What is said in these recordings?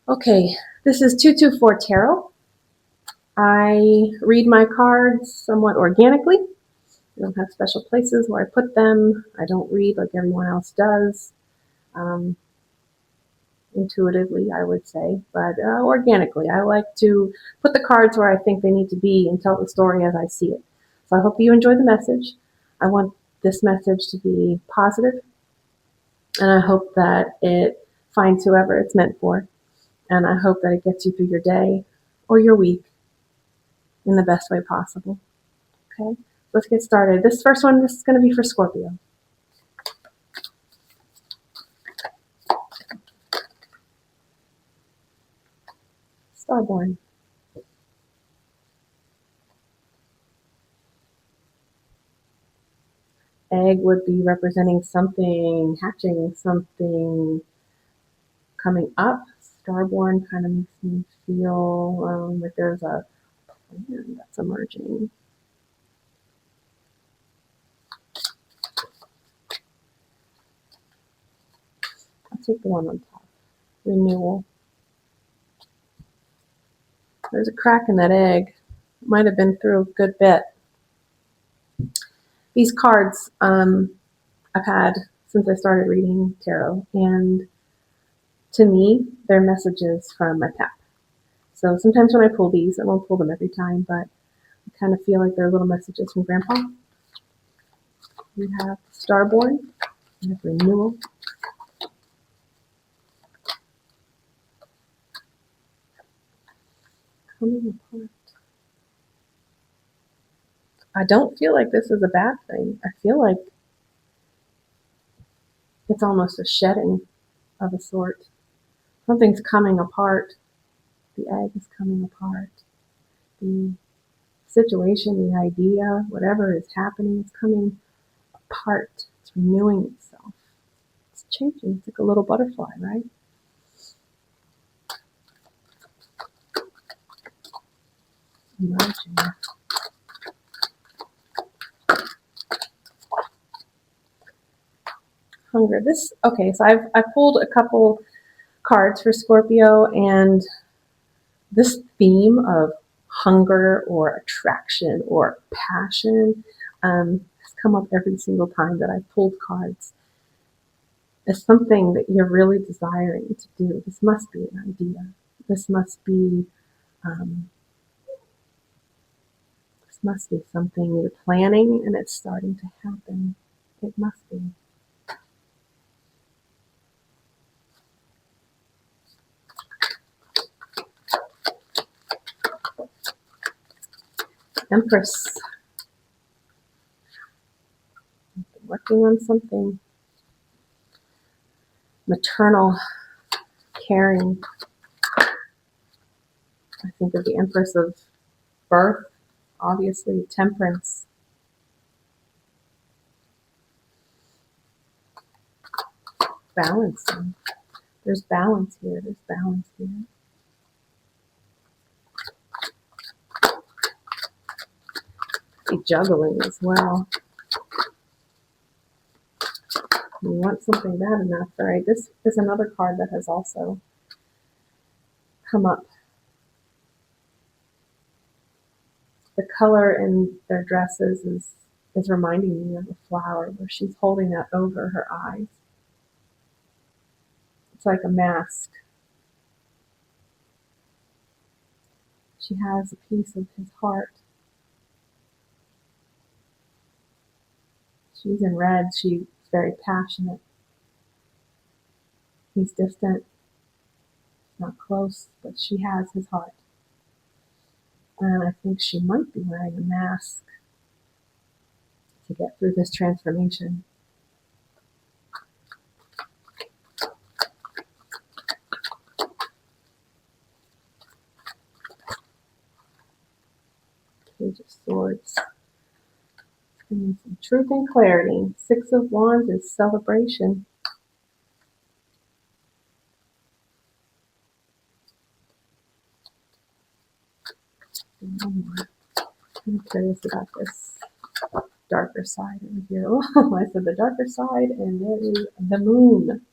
Okay, this is 224 Tarot. I read my cards somewhat organically. I don't have special places where I put them. I don't read like everyone else does. Intuitively, I would say, but organically. I like to put the cards where I think they need to be and tell the story as I see it. So I hope you enjoy the message. I want this message to be positive, and I hope that it finds whoever it's meant for. And I hope that it gets you through your day or your week in the best way possible. Okay, let's get started. This first one, this is going to be for Scorpio. Starborn. Egg would be representing something hatching, something coming up. Starborn kind of makes me feel like there's a plan that's emerging. I'll take the one on top. Renewal. There's a crack in that egg. Might have been through a good bit. These cards I've had since I started reading tarot, and to me, they're messages from my path. So sometimes when I pull these, I won't pull them every time, but I kind of feel like they're little messages from Grandpa. We have Starborn, we have Renewal, coming apart. I don't feel like this is a bad thing. I feel like it's almost a shedding of a sort. Something's coming apart. The egg is coming apart. The situation, the idea, whatever is happening, is coming apart. It's renewing itself. It's changing. It's like a little butterfly, right? Emerging. Hunger. Okay, so I pulled a couple cards for Scorpio, and this theme of hunger or attraction or passion has come up every single time that I've pulled cards. It's something that you're really desiring to do. This must be an idea. This must be something you're planning, and it's starting to happen. It must be. Empress. Working on something. Maternal, caring. I think of the Empress of birth, obviously, temperance. Balancing. There's balance here. There's balance here. Be juggling as well. You want something bad enough, right? This is another card that has also come up. The color in their dresses is reminding me of a flower where she's holding that over her eyes. It's like a mask. She has a piece of his heart. She's in red. She's very passionate. He's distant, not close, but she has his heart. And I think she might be wearing a mask to get through this transformation. Page of Swords. Some truth and clarity. Six of Wands is celebration. I'm curious about this darker side over here. Oh, I said the darker side, and there is the moon.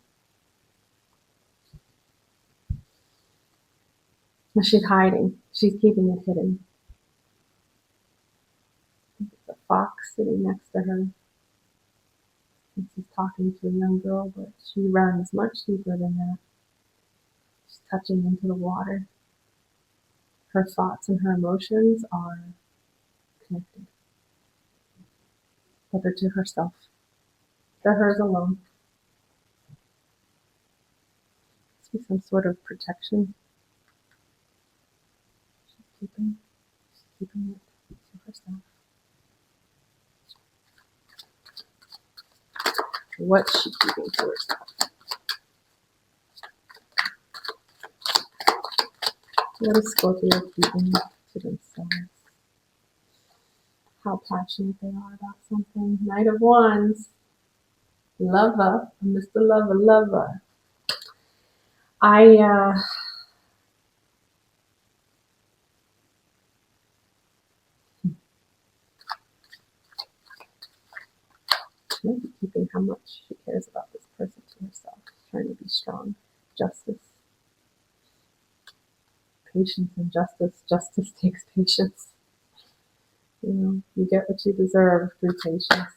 She's hiding. She's keeping it hidden. There's a fox sitting next to her. And she's talking to a young girl, but she runs much deeper than that. She's touching into the water. Her thoughts and her emotions are connected, but they're to herself. They're hers alone. Must be some sort of protection. She's keeping it to herself. What's she keeping to herself? What is Scorpio keeping to themselves? How passionate they are about something. Knight of Wands. Lover. Mr. Lover. I might be keeping how much she cares about this person to herself. Trying to be strong. Justice. Patience and justice. Justice takes patience. You know, you get what you deserve through patience.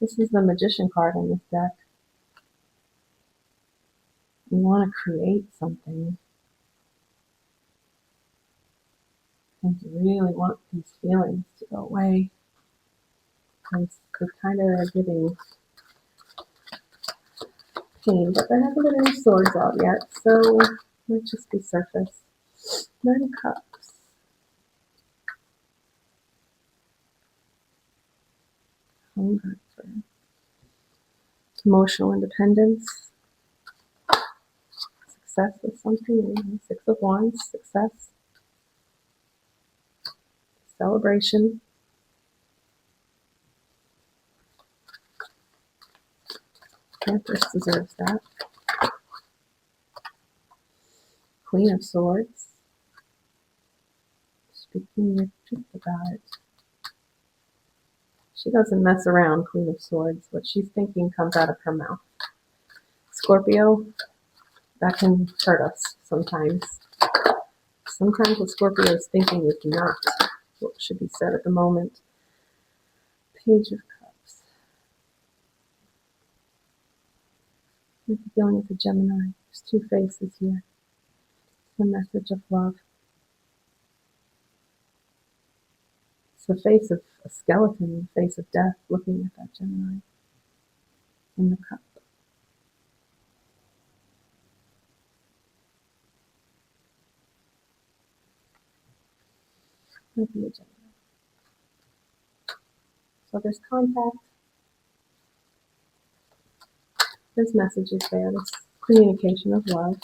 This is the Magician card in this deck. You want to create something. And you really want these feelings to go away. Because they're kind of giving pain, but there hasn't been any swords out yet, so it might just be surface. 9 of Cups. Hunger for emotional independence. Success with something. 6 of Wands. Success. Celebration. Empress deserves that. Queen of Swords. Speaking your truth about it. She doesn't mess around, Queen of Swords. What she's thinking comes out of her mouth. Scorpio, that can hurt us sometimes. Sometimes what Scorpio is thinking is not what should be said at the moment. Page of Cups. We're dealing with a Gemini. There's 2 faces here. The message of love. It's the face of a skeleton, the face of death, looking at that Gemini in the cup. Might be a Gemini. So there's contact. There's messages there. There's communication of love.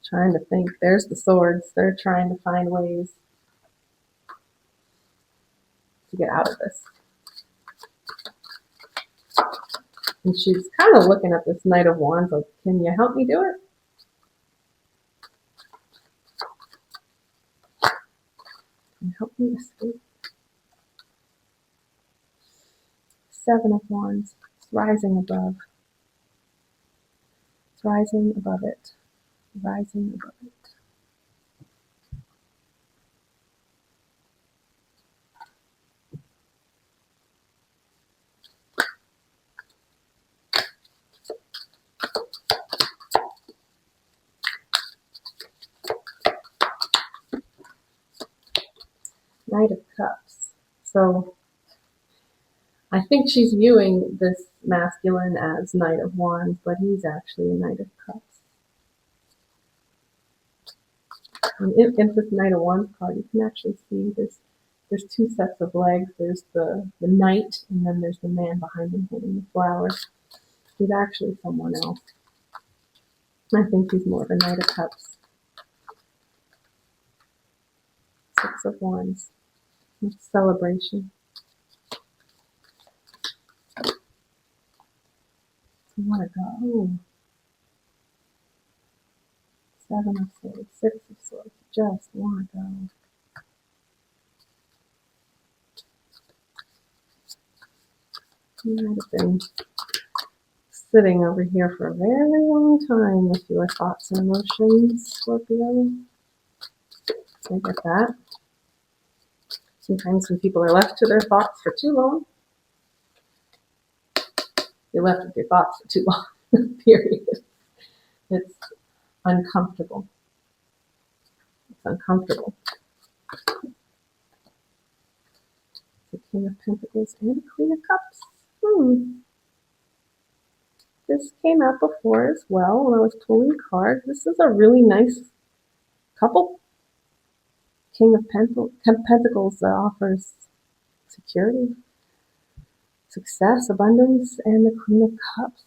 Trying to think. There's the swords. They're trying to find ways to get out of this. And she's kind of looking at this Knight of Wands like, can you help me do it? Can you help me escape? 7 of Wands. It's rising above. It's rising above it. Rising above it. Knight of Cups. So I think she's viewing this masculine as Knight of Wands, but he's actually a Knight of Cups. And in this Knight of Wands card, you can actually see there's 2 sets of legs. There's the knight, and then there's the man behind him holding the flowers. He's actually someone else. I think he's more of a Knight of Cups. 6 of Wands. It's celebration. You want to go. 7 of Swords. 6 of Swords. Just want to go. You might have been sitting over here for a very long time with your thoughts and emotions, Scorpio. I get that. Sometimes when people are left to their thoughts for too long, you're left with your thoughts for too long, period. It's uncomfortable. It's uncomfortable. The King of Pentacles and the Queen of Cups. This came out before as well when I was pulling cards. This is a really nice couple. King of Pentacles that offers security, success, abundance, and the Queen of Cups.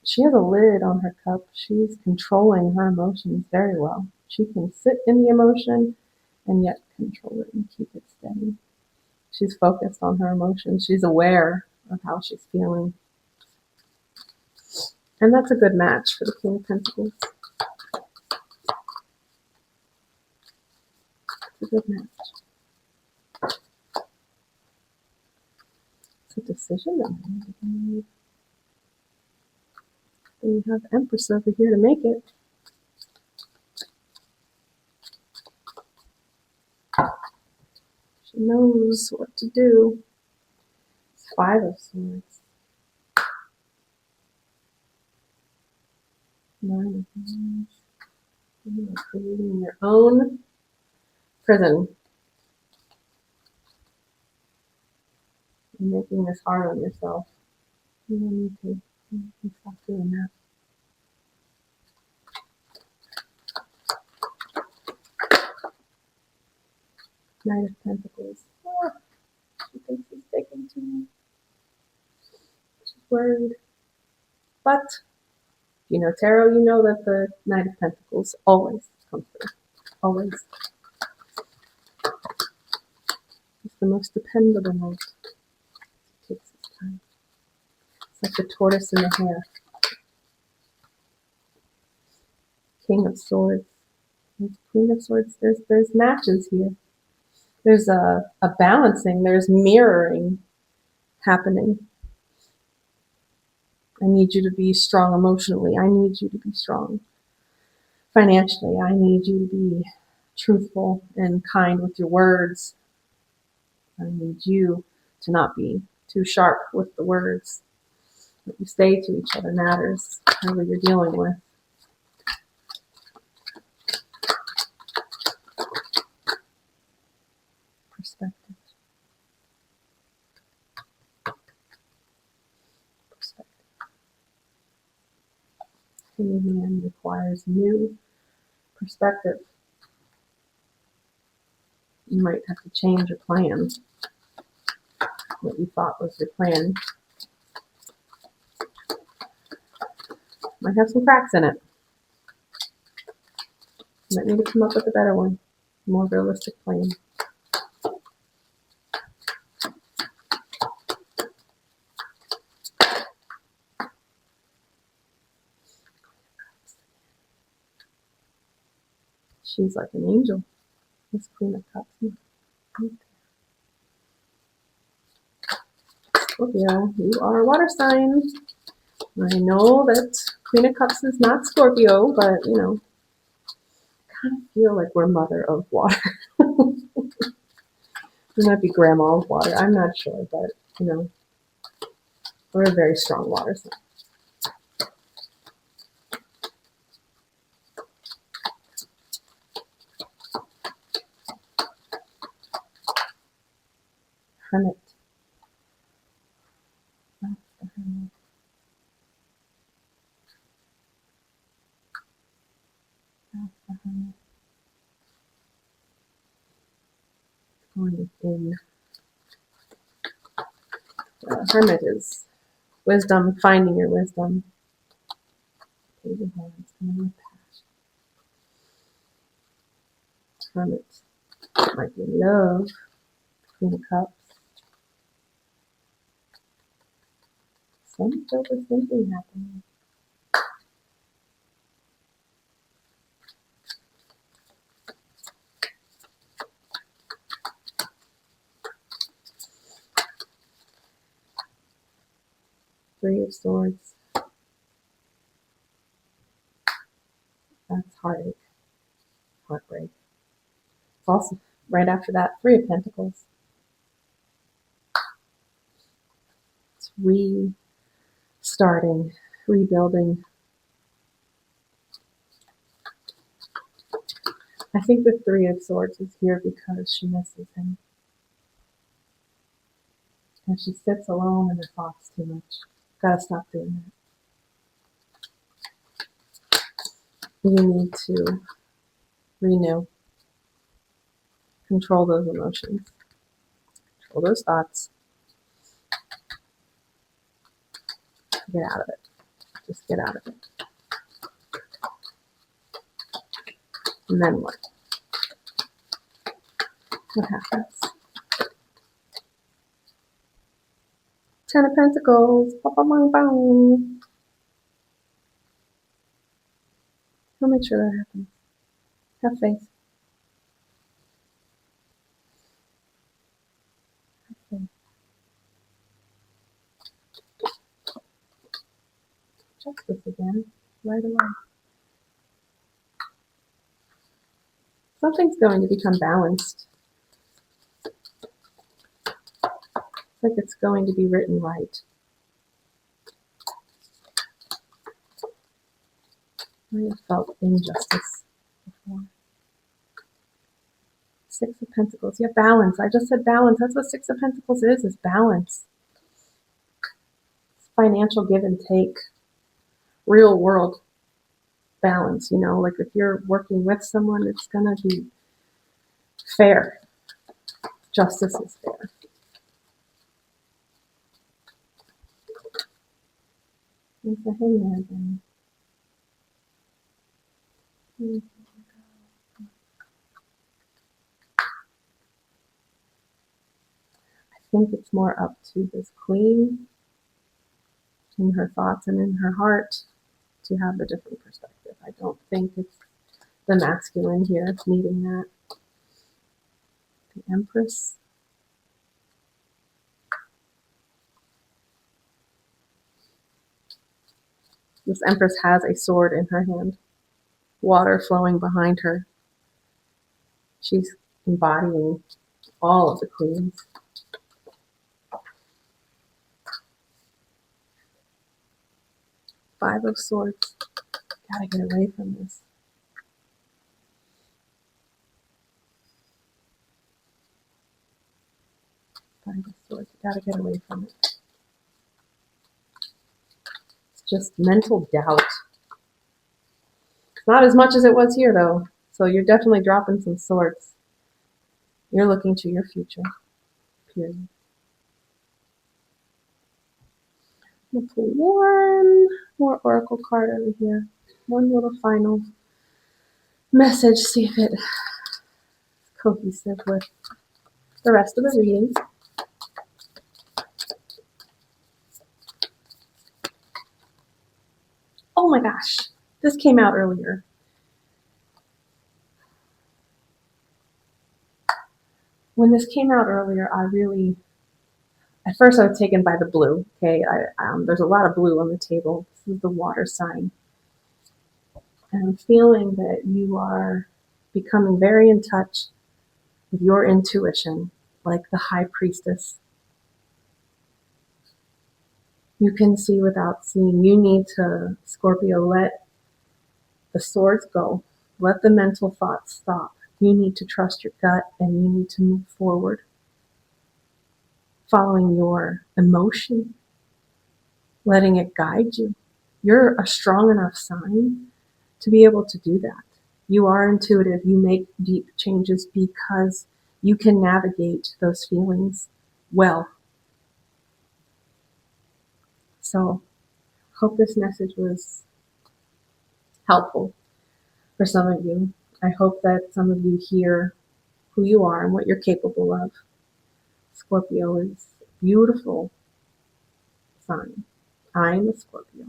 She has a lid on her cup. She's controlling her emotions very well. She can sit in the emotion and yet control it and keep it steady. She's focused on her emotions. She's aware of how she's feeling. And that's a good match for the King of Pentacles. It's a good match. It's a decision that needs to be made. And you have Empress over here to make it. She knows what to do. It's 5 of Swords. 9 of Wands. You are creating your own prison. You're making this hard on yourself. You don't need to. You can stop doing that. Knight of Pentacles. Oh, she thinks he's taking too long. She's worried. But, you know tarot, you know that the Knight of Pentacles always comes through. Always. It's the most dependable knight. It takes its time. It's like the tortoise and the hare. King of Swords. Queen of Swords. There's matches here. There's a balancing. There's mirroring happening. I need you to be strong emotionally. I need you to be strong financially. I need you to be truthful and kind with your words. I need you to not be too sharp with the words. What you say to each other matters, whoever you're dealing with. Perspective. Any man requires new perspective. You might have to change your plan. What you thought was your plan might have some cracks in it. You might need to come up with a better one, a more realistic plan. She's like an angel, this Queen of Cups. Scorpio, you are a water sign. I know that Queen of Cups is not Scorpio, but you know, I kind of feel like we're mother of water. We might be grandma of water. I'm not sure, but you know, we're a very strong water sign. Hermit. That's the Hermit. That's the Hermit. Going in. The Hermit is wisdom, finding your wisdom. Page of Wands, coming with passion. Hermit might be love. Queen of Cups. So much overthinking happening. Three of Swords. That's heartache, heartbreak. It's also right after that, Three of Pentacles. It's restarting, rebuilding. I think the Three of Swords is here because she misses him. And she sits alone in her thoughts too much. Gotta stop doing that. You need to renew. Control those emotions. Control those thoughts. Get out of it. Just get out of it. And then what? What happens? Ten of Pentacles. He'll make sure that happens. Have faith. Have faith. Justice again, right away. Something's going to become balanced. It's like it's going to be written right. I have felt injustice before. Six of Pentacles. Yeah, balance. I just said balance. That's what Six of Pentacles is balance. It's financial give and take. Real world balance, you know, like if you're working with someone, it's going to be fair. Justice is fair. There's the Hangman again. I think it's more up to this Queen in her thoughts and in her heart to have a different perspective. I don't think it's the masculine here needing that. The Empress. This Empress has a sword in her hand. Water flowing behind her. She's embodying all of the queens. Five of Swords. Gotta get away from this. Five of Swords. Gotta get away from it. It's just mental doubt. Not as much as it was here, though. So you're definitely dropping some swords. You're looking to your future. Period. I'm going to pull one more oracle card over here. One little final message. See if it's cohesive with the rest of the reading. Oh my gosh. This came out earlier. When this came out earlier, at first I was taken by the blue. Okay, there's a lot of blue on the table. This is the water sign. And I'm feeling that you are becoming very in touch with your intuition, like the high priestess. You can see without seeing. You need to, Scorpio, let the swords go. Let the mental thoughts stop. You need to trust your gut and you need to move forward, following your emotion, letting it guide you. You're a strong enough sign to be able to do that. You are intuitive. You make deep changes because you can navigate those feelings well. So, hope this message was helpful for some of you. I hope that some of you hear who you are and what you're capable of. Scorpio is a beautiful sign. I'm a Scorpio.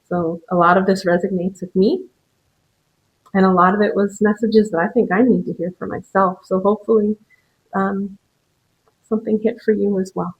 So a lot of this resonates with me. And a lot of it was messages that I think I need to hear for myself. So hopefully something hit for you as well.